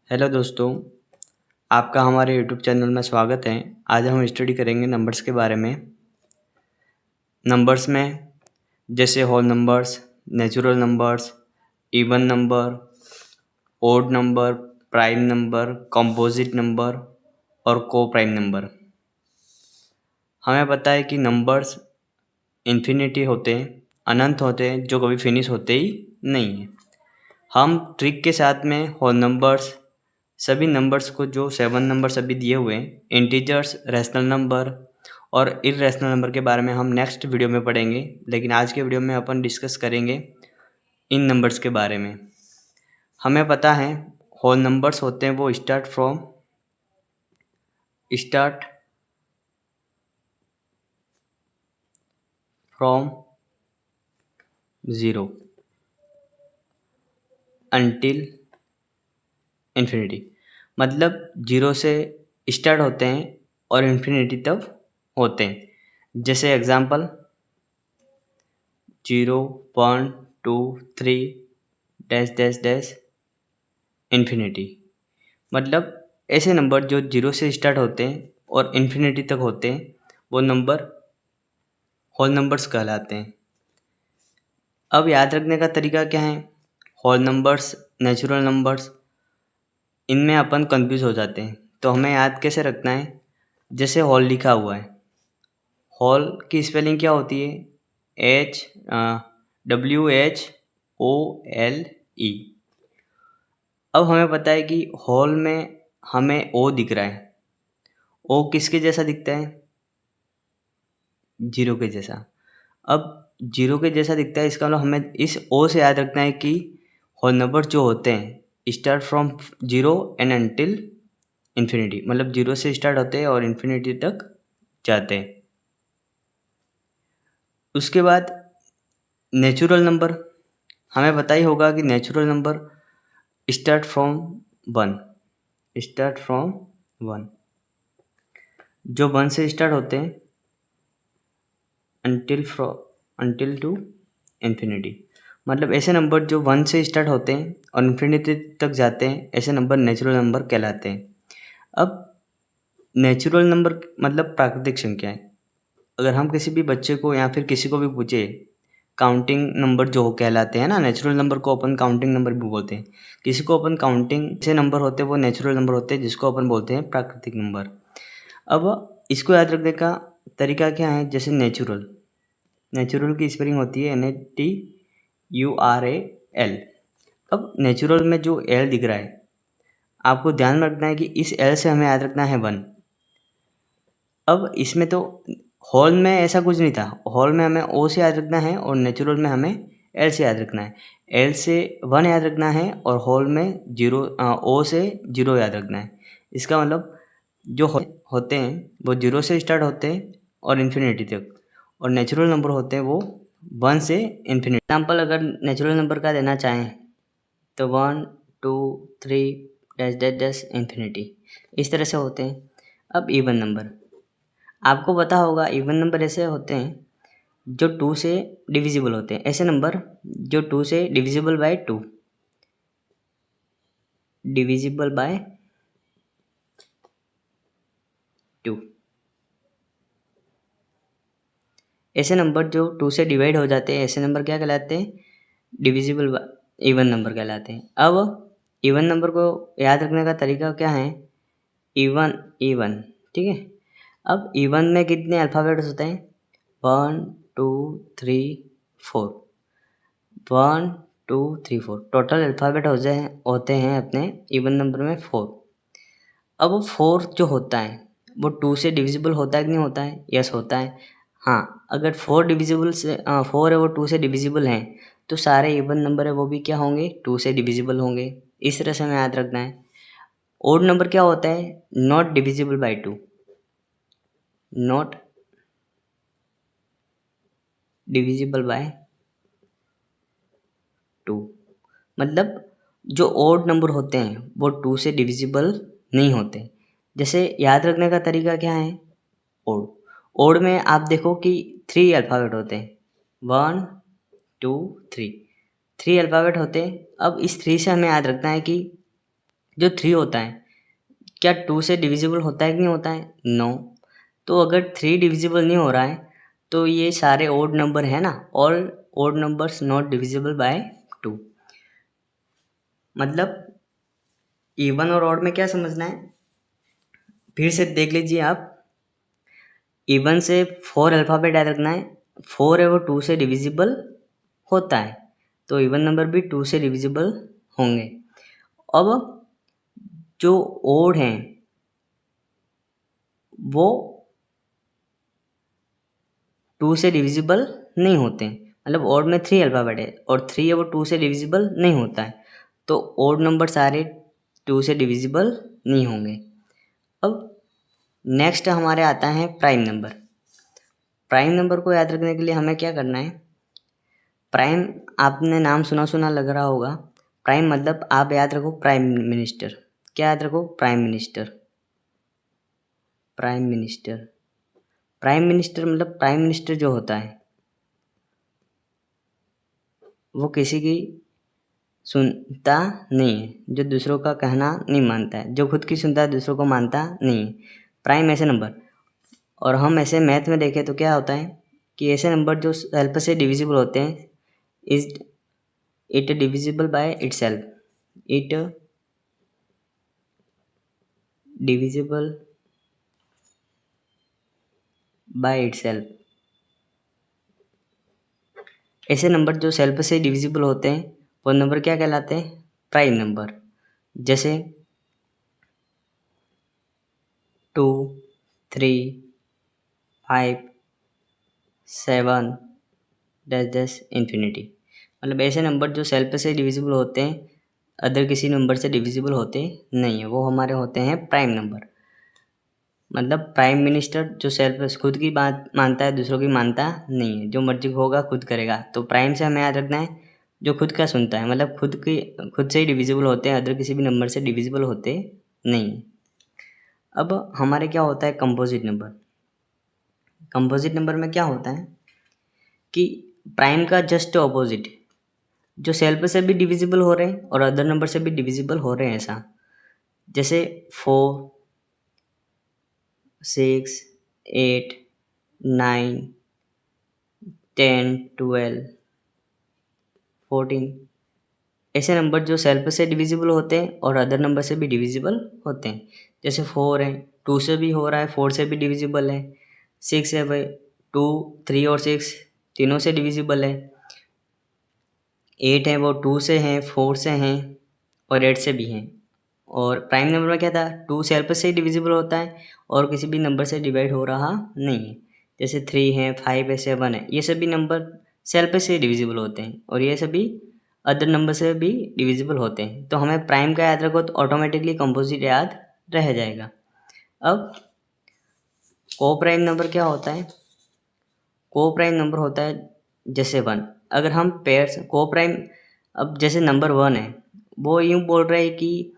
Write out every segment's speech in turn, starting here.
Hello दोस्तों, आपका हमारे यूट्यूब चैनल में स्वागत है। आज हम स्टडी करेंगे नंबर्स के बारे में। नंबर्स में जैसे whole numbers, natural numbers, even number, odd number, prime number, composite number और को प्राइम नंबर। हमें पता है कि नंबर्स इन्फिनिटी होते हैं, अनंत होते हैं, जो कभी फिनिश होते ही नहीं हैं। हम ट्रिक के साथ में होल नंबर्स, सभी नंबर्स को जो 7 नंबर्स अभी दिए हुए हैं, इंटीजर्स, रैशनल नंबर और इर्रेशनल नंबर के बारे में हम नेक्स्ट वीडियो में पढ़ेंगे। लेकिन आज के वीडियो में अपन डिस्कस करेंगे इन नंबर्स के बारे में। हमें पता है होल नंबर्स होते हैं वो स्टार्ट फ्रॉम 0 अंटिल इन्फिनिटी। मतलब 0 से स्टार्ट होते हैं और इन्फिनिटी तक होते हैं। जैसे example 0, 1, 2, 3 dash dash dash infinity. मतलब ऐसे नंबर जो 0 से स्टार्ट होते हैं और इन्फिनिटी तक होते हैं वो नंबर होल नंबर्स कहलाते हैं। अब याद रखने का तरीका क्या है? होल नंबर्स, नेचुरल नंबर्स, इनमें अपन कंफ्यूज हो जाते हैं। तो हमें याद कैसे रखना है? जैसे होल लिखा हुआ है, होल की स्पेलिंग क्या होती है? WHOLE। अब हमें पता है कि होल में हमें ओ दिख रहा है। ओ किसके जैसा दिखता है? 0 के जैसा। अब 0 के जैसा दिखता है, इसका मतलब हमें इस ओ से याद रखना है कि होल नंबर जो होते हैं start from 0 and until infinity. मतलब 0 से स्टार्ट होते हैं और इन्फिनिटी तक जाते हैं। उसके बाद नेचुरल नंबर, हमें पता ही होगा कि नेचुरल नंबर स्टार्ट फ्रॉम 1, जो 1 से स्टार्ट होते हैं अंटिल टू इन्फिनिटी। मतलब ऐसे नंबर जो 1 से स्टार्ट होते हैं और इन्फिनिटी तक जाते हैं, ऐसे नंबर नेचुरल नंबर कहलाते हैं। अब नेचुरल नंबर मतलब प्राकृतिक संख्या है। अगर हम किसी भी बच्चे को या फिर किसी को भी पूछे, काउंटिंग नंबर जो कहलाते हैं ना, नेचुरल नंबर को अपन काउंटिंग नंबर भी बोलते हैं। किसी को अपन काउंटिंग से नंबर होते हैं वो नेचुरल नंबर होते हैं, जिसको अपन बोलते हैं प्राकृतिक नंबर। अब इसको याद रखने का तरीका क्या है? जैसे नेचुरल की स्पेलिंग होती है NATURAL। अब नेचुरल में जो एल दिख रहा है, आपको ध्यान में रखना है कि इस एल से हमें याद रखना है 1। अब इसमें तो होल में ऐसा कुछ नहीं था। होल में हमें ओ से याद रखना है और नेचुरल में हमें एल से याद रखना है। एल से 1 याद रखना है और होल में 0 ओ से 0 याद रखना है। इसका मतलब जो होते हैं वो 0 से स्टार्ट होते हैं और इन्फिनिटी तक, और नेचुरल नंबर होते हैं वो 1 से इन्फिनिटी। एग्जाम्पल अगर नेचुरल नंबर का देना चाहें तो 1, 2, 3 डैश डैश डैश इन्फिनिटी, इस तरह से होते हैं। अब इवन नंबर, आपको पता होगा इवन नंबर ऐसे होते हैं जो 2 से डिविजिबल होते हैं। ऐसे नंबर जो 2 से डिविजिबल बाय 2, डिविजिबल बाय 2, ऐसे नंबर जो 2 से डिवाइड हो जाते हैं, ऐसे नंबर क्या कहलाते हैं? डिविजिबल बाय इवन नंबर कहलाते हैं। अब इवन नंबर को याद रखने का तरीका क्या है? इवन, ठीक है। अब इवन में कितने अल्फ़ाबेट्स होते हैं? 1, 2, 3, 4, 1, 2, 3, 4 टोटल अल्फ़ाबेट होते हैं अपने इवन नंबर में 4। अब 4 जो होता है वो 2 से डिविजिबल होता है कि नहीं होता है? यस होता है। हाँ, अगर 4 डिविजिबल से 4 है वो 2 से डिविजिबल हैं, तो सारे इवन नंबर है वो भी क्या होंगे? 2 से डिविजिबल होंगे। इस तरह से हमें याद रखना है। ओड नंबर क्या होता है? Not divisible by 2, not divisible by 2। मतलब जो ओड नंबर होते हैं वो 2 से डिविजिबल नहीं होते। जैसे याद रखने का तरीका क्या है? ओड, ओड में आप देखो कि 3 अल्फ़ाबेट होते हैं। 1, 2, 3 अल्फ़ाबेट होते हैं। अब इस 3 से हमें याद रखना है कि जो 3 होता है क्या 2 से डिविजिबल होता है कि नहीं होता है? नो। तो अगर 3 डिविजिबल नहीं हो रहा है तो ये सारे ओड नंबर है ना, all odd numbers not divisible by 2। मतलब इवन और ऑड में क्या समझना है, फिर से देख लीजिए आप। इवन से 4 अल्फ़ाबेट याद रखना है, 4 है वो 2 से डिविजिबल होता है, तो इवन नंबर भी 2 से डिविजिबल होंगे। अब जो ओड हैं वो 2 से डिविजिबल नहीं होते, मतलब ओड में 3 अल्फ़ाबेट है और 3 है वो 2 से डिविजिबल नहीं होता है, तो ओड नंबर सारे 2 से डिविजिबल नहीं होंगे। अब नेक्स्ट हमारे आता है प्राइम नंबर। प्राइम नंबर को याद रखने के लिए हमें क्या करना है, प्राइम आपने नाम सुना लग रहा होगा। प्राइम मतलब आप याद रखो प्राइम मिनिस्टर। क्या याद रखो? Prime minister. Prime minister, prime minister मतलब प्राइम मिनिस्टर जो होता है वो किसी की सुनता नहीं है, जो दूसरों का कहना नहीं मानता है, जो खुद की सुनता है दूसरों को मानता नहीं है। प्राइम ऐसे नंबर, और हम ऐसे मैथ में देखें तो क्या होता है कि ऐसे नंबर जो सेल्फ से डिविजिबल होते हैं, is it divisible by itself, it divisible by itself. ऐसे नंबर जो सेल्फ से डिविजिबल होते हैं वो नंबर क्या कहलाते हैं? Prime number. जैसे 2, 3, 5, 7 डैश डैश इन्फिनिटी। मतलब ऐसे नंबर जो सेल्फ से डिविजिबल होते हैं, अदर किसी नंबर से डिविजिबल होते नहीं है, वो हमारे होते हैं प्राइम नंबर। मतलब प्राइम मिनिस्टर जो सेल्फ खुद की बात मानता है, दूसरों की मानता नहीं है, जो मर्जी होगा खुद करेगा। तो प्राइम से हमें याद रखना है जो खुद का सुनता है, मतलब खुद से ही डिविजिबल होते हैं, अदर किसी भी नंबर से डिविजिबल होते नहीं। अब हमारे क्या होता है कंपोजिट नंबर। कंपोजिट नंबर में क्या होता है कि प्राइम का जस्ट ऑपोजिट, जो सेल्फ से भी डिविजिबल हो रहे हैं और अदर नंबर से भी डिविजिबल हो रहे हैं, ऐसा। जैसे 4, 6, 8, 9, 10, 12, 14। ऐसे नंबर जो सेल्फ से डिविजिबल होते हैं और अदर नंबर से भी डिविजिबल होते हैं। जैसे 4 है, 2 से भी हो रहा है, 4 से भी डिविजिबल है। 6 है भाई, 2, 3 और 6 तीनों से डिविजिबल है। 8 है वो 2 से हैं, 4 से हैं और 8 से भी हैं। और प्राइम नंबर में क्या था, 2 सेल्फ से ही डिविजिबल होता है और किसी भी नंबर से डिवाइड हो रहा नहीं है। जैसे 3 है, 5 है, 7 है, ये सभी नंबर सेल्फ से डिविजिबल होते हैं और ये सभी अदर नंबर से भी डिविजिबल होते हैं। तो हमें प्राइम का याद रखो तो ऑटोमेटिकली कंपोजिट याद रह जाएगा। अब को प्राइम नंबर क्या होता है? को प्राइम नंबर होता है जैसे 1। अगर हम पेयर्स को प्राइम, अब जैसे नंबर 1 है, वो यूँ बोल रहा है कि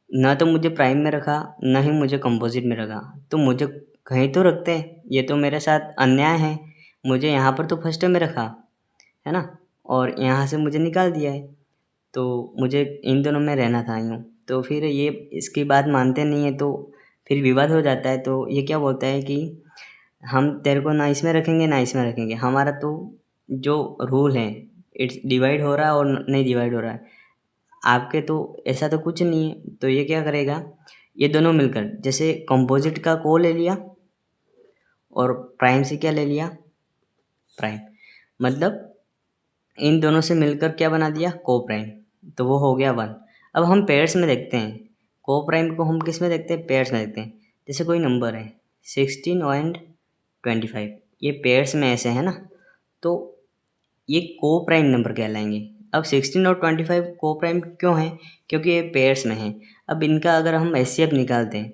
ना तो मुझे प्राइम में रखा, ना ही मुझे कंपोजिट में रखा, तो मुझे कहीं तो रखते हैं, ये तो मेरे साथ अन्याय है। मुझे यहाँ पर तो फर्स्ट में रखा है ना, और यहाँ से मुझे निकाल दिया है, तो मुझे इन दोनों में रहना था यूँ। तो फिर ये इसकी बात मानते नहीं है, तो फिर विवाद हो जाता है। तो ये क्या बोलता है कि हम तेरे को ना इसमें रखेंगे ना इसमें रखेंगे, हमारा तो जो रूल है इट्स डिवाइड हो रहा है और नहीं डिवाइड हो रहा है, आपके तो ऐसा तो कुछ नहीं है। तो ये क्या करेगा, ये दोनों मिलकर जैसे कंपोजिट का को ले लिया और प्राइम से क्या ले लिया, प्राइम, मतलब इन दोनों से मिलकर क्या बना दिया, को प्राइम, तो वो हो गया 1। अब हम पेयर्स में देखते हैं, को प्राइम को हम किस में देखते हैं, पेयर्स में देखते हैं। जैसे कोई नंबर है 16 एंड 25, ये पेयर्स में ऐसे है ना, तो ये को प्राइम नंबर कहलाएंगे। अब 16 और 25 को प्राइम क्यों है, क्योंकि ये पेयर्स में हैं। अब इनका अगर हम एचसीएफ निकालते हैं,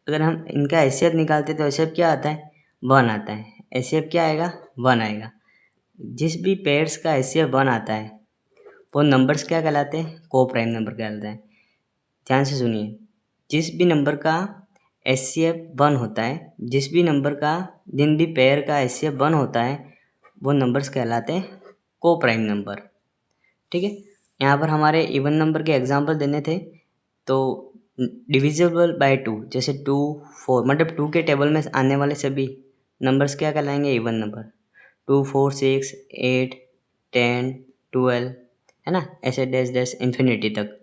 अगर हम इनका एचसीएफ निकालते हैं तो एचसीएफ क्या आता है, 1 आता है। एचसीएफ क्या आएगा, 1 आएगा। जिस भी पेयर्स का एचसीएफ 1 आता है वो नंबर्स क्या कहलाते हैं, को प्राइम नंबर कहलाते हैं। ध्यान से सुनिए, जिस भी नंबर का एचसीएफ 1 होता है, जिस भी नंबर का जिन भी पेयर का एचसीएफ 1 होता है, वो नंबर्स कहलाते हैं को प्राइम नंबर। ठीक है, यहाँ पर हमारे इवन नंबर के एग्जाम्पल देने थे, तो डिविजिबल बाय 2, जैसे 2, 4, मतलब 2 के टेबल में आने वाले सभी नंबर्स क्या कहलाएंगे? Even number. 2, 4, 6, 8, 10, 12, है ना, ऐसे डैश डैश इन्फिनिटी तक।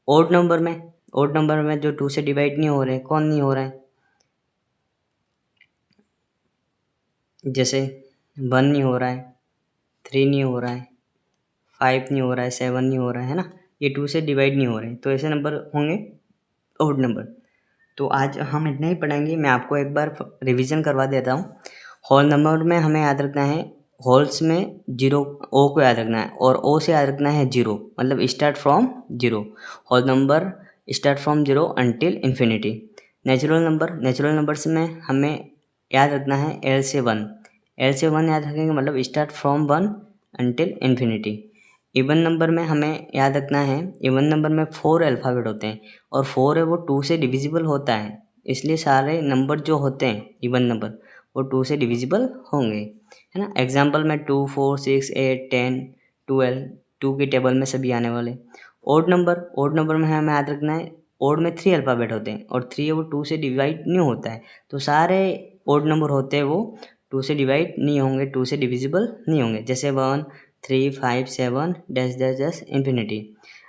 ओड नंबर में जो 2 से डिवाइड नहीं हो रहे, कौन नहीं हो रहा है? जैसे 1 नहीं हो रहा है, 3 नहीं हो रहा है, 5 नहीं हो रहा है, 7 नहीं हो रहा है ना, ये 2 से डिवाइड नहीं हो रहे, तो ऐसे नंबर होंगे ओड नंबर। तो आज हम इतना ही पढ़ेंगे। मैं आपको एक बार रिवीजन करवा देता हूँ। होल नंबर में हमें याद रखना है, होल्स में 0 ओ को याद रखना है, और ओ से याद रखना है 0, मतलब start from 0। Whole number start from 0 until infinity. Natural numbers में हमें याद रखना है एल से 1। एल से 1 याद रखेंगे, मतलब start from 1 until infinity. Even number में हमें याद रखना है, इवन नंबर में 4 अल्फ़ाबेट होते हैं, और 4 है वो 2 से डिविजिबल होता है, इसलिए सारे नंबर जो होते हैं इवन नंबर वो 2 से डिविजिबल होंगे, है ना। एग्जाम्पल में 2, 4, 6, 8, 10, 12, 2 के टेबल में सभी आने वाले। ओड नंबर में हमें याद रखना है, ओड में 3 अल्फ़ाबेट होते हैं, और 3 है वो 2 से डिवाइड नहीं होता है, तो सारे ओड नंबर होते हैं वो 2 से डिवाइड नहीं होंगे, 2 से डिविजिबल नहीं होंगे, जैसे 1, 3, 5, 7 डैश डैश डैश इन्फिनिटी।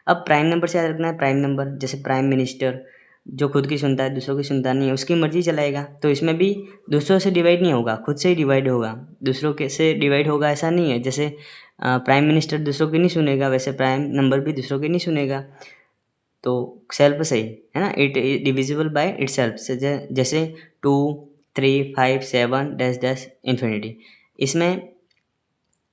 अब प्राइम नंबर से याद रखना है, प्राइम नंबर जैसे प्राइम मिनिस्टर, जो खुद की सुनता है, दूसरों की सुनता नहीं है, उसकी मर्जी चलाएगा, तो इसमें भी दूसरों से डिवाइड नहीं होगा, खुद से ही डिवाइड होगा। दूसरों के से डिवाइड होगा ऐसा नहीं है, जैसे प्राइम मिनिस्टर दूसरों की नहीं सुनेगा, वैसे प्राइम नंबर भी दूसरों की नहीं सुनेगा, तो सेल्फ से ही, है ना, it divisible by it self से, जैसे 2, 3, 5, 7 डैश डैश इन्फिनिटी। इसमें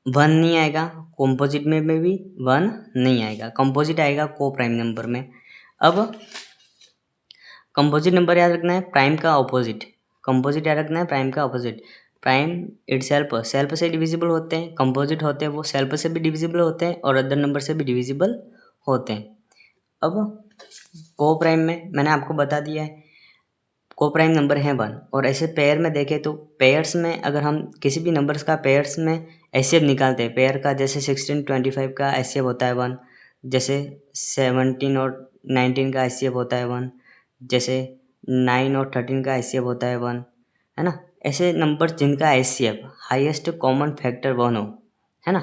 1 नहीं आएगा, कॉम्पोजिट में भी 1 नहीं आएगा, कंपोजिट आएगा को प्राइम नंबर में। अब कंपोजिट नंबर याद रखना है, प्राइम का ऑपोजिट, कंपोजिट याद रखना है, प्राइम का ऑपोजिट। प्राइम इट सेल्फ से डिविजिबल होते हैं, कंपोजिट होते हैं वो सेल्फ से भी डिविजिबल होते हैं, और अदर नंबर से भी डिविजिबल होते हैं। अब को प्राइम में मैंने आपको बता दिया है, को प्राइम नंबर है 1, और ऐसे पेयर में देखें तो पेयर्स में अगर हम किसी भी नंबर्स का पेयर्स में एचसीएफ निकालते हैं, पेयर का जैसे 16, 25 का एचसीएफ होता है 1, जैसे 17 और 19 का एचसीएफ होता है 1, जैसे 9 और 13 का एचसीएफ होता है 1, है ना। ऐसे नंबर जिनका एचसीएफ हाईएस्ट कॉमन फैक्टर 1 हो, है ना,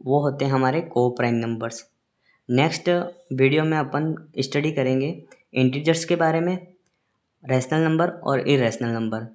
वो होते हैं हमारे को प्राइम नंबर्स। नेक्स्ट वीडियो में अपन स्टडी करेंगे इंटीजर्स के बारे में, रैशनल नंबर और इरेशनल नंबर।